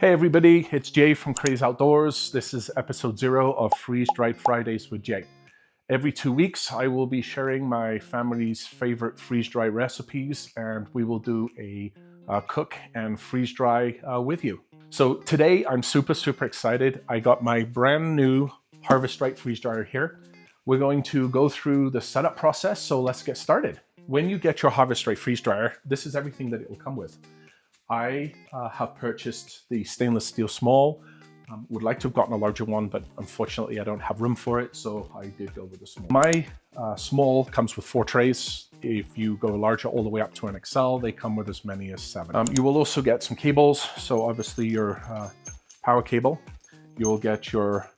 Hey everybody, it's Jay from Craze Outdoors. This is episode 0 of Freeze-Dried Fridays with Jay. Every 2 weeks, I will be sharing my family's favorite freeze-dry recipes, and we will do a cook and freeze-dry with you. So today, I'm super excited. I got my brand new Harvest Right freeze dryer here. We're going to go through the setup process, so let's get started. When you get your Harvest Right freeze dryer, this is everything that it will come with. I have purchased the stainless steel small. Would like to have gotten a larger one, but unfortunately I don't have room for it, so I did go with the small. My small comes with 4 trays. If you go larger all the way up to an XL, they come with as many as 7. You will also get some cables, so obviously your power cable. You'll get your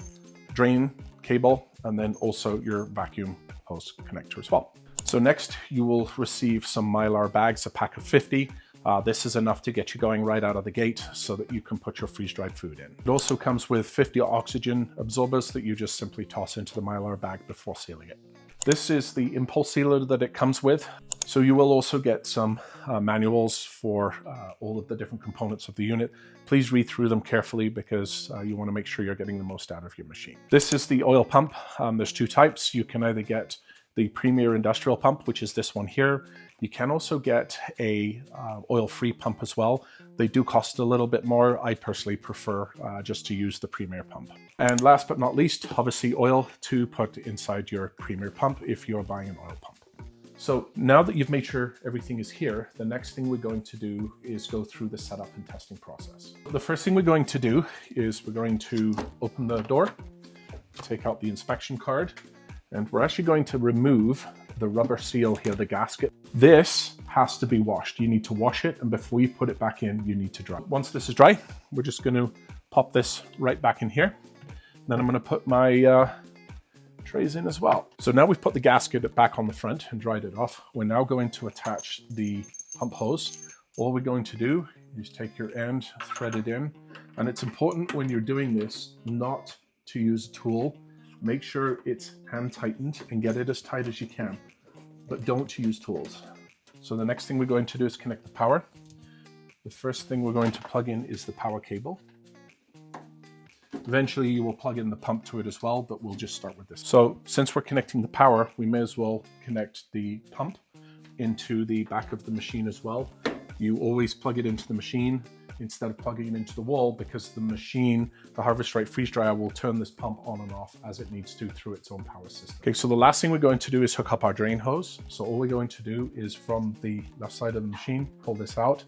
drain cable, and then also your vacuum hose connector as well. So next you will receive some Mylar bags, a pack of 50. This is enough to get you going right out of the gate so that you can put your freeze-dried food in. It also comes with 50 oxygen absorbers that you just simply toss into the Mylar bag before sealing it. This is the impulse sealer that it comes with. So you will also get some manuals for all of the different components of the unit. Please read through them carefully because you want to make sure you're getting the most out of your machine. This is the oil pump. There's 2 types. You can either get the Premier Industrial pump, which is this one here. You can also get a oil-free pump as well. They do cost a little bit more. I personally prefer just to use the Premier pump. And last but not least, obviously oil to put inside your Premier pump if you're buying an oil pump. So now that you've made sure everything is here, the next thing we're going to do is go through the setup and testing process. The first thing we're going to do is we're going to open the door, take out the inspection card, and we're actually going to remove the rubber seal here, the gasket. This has to be washed. You need to wash it, and before you put it back in, you need to dry. Once this is dry, we're just going to pop this right back in here. Then I'm going to put my trays in as well. So now we've put the gasket back on the front and dried it off. We're now going to attach the pump hose. All we're going to do is take your end, thread it in, and it's important when you're doing this not to use a tool. Make sure it's hand tightened and get it as tight as you can, but don't use tools. So the next thing we're going to do is connect the power. The first thing we're going to plug in is the power cable. Eventually you will plug in the pump to it as well, but we'll just start with this. So since we're connecting the power, we may as well connect the pump into the back of the machine as well. You always plug it into the machine instead of plugging it into the wall, because the machine, the Harvest Right freeze dryer, will turn this pump on and off as it needs to through its own power system. Okay, so the last thing we're going to do is hook up our drain hose. So all we're going to do is from the left side of the machine, pull this out,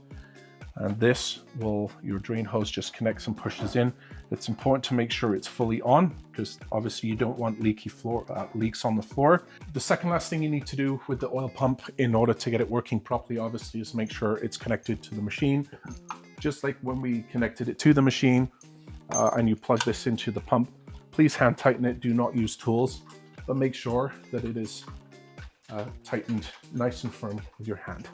and this will, your drain hose just connects and pushes in. It's important to make sure it's fully on, because obviously you don't want leaky floor, leaks on the floor. The second last thing you need to do with the oil pump in order to get it working properly, obviously, is make sure it's connected to the machine. Just like when we connected it to the machine and you plug this into the pump, please hand tighten it. Do not use tools, but make sure that it is tightened nice and firm with your hand.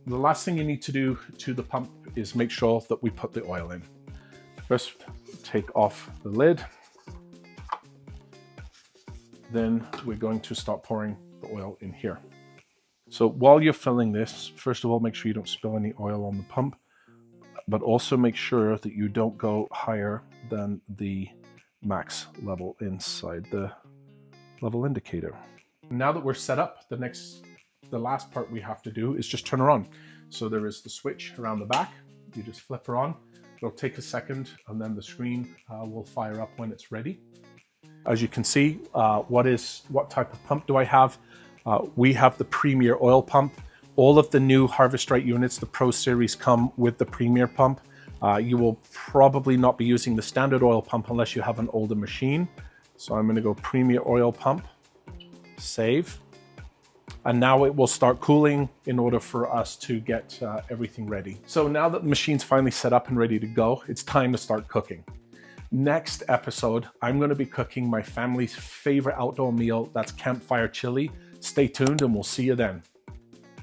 The last thing you need to do to the pump is make sure that we put the oil in. First, take off the lid. Then we're going to start pouring the oil in here. So while you're filling this, first of all, make sure you don't spill any oil on the pump, but also make sure that you don't go higher than the max level inside the level indicator. Now that we're set up, the last part we have to do is just turn her on. So there is the switch around the back. You just flip her on. It'll take a second, and then the screen will fire up when it's ready. As you can see, what type of pump do I have? We have the Premier oil pump. All of the new Harvest Right units, the Pro Series, come with the Premier pump. You will probably not be using the standard oil pump unless you have an older machine. So I'm going to go Premier oil pump, save. And now it will start cooling in order for us to get everything ready. So now that the machine's finally set up and ready to go, it's time to start cooking. Next episode, I'm going to be cooking my family's favorite outdoor meal. That's campfire chili. Stay tuned and we'll see you then.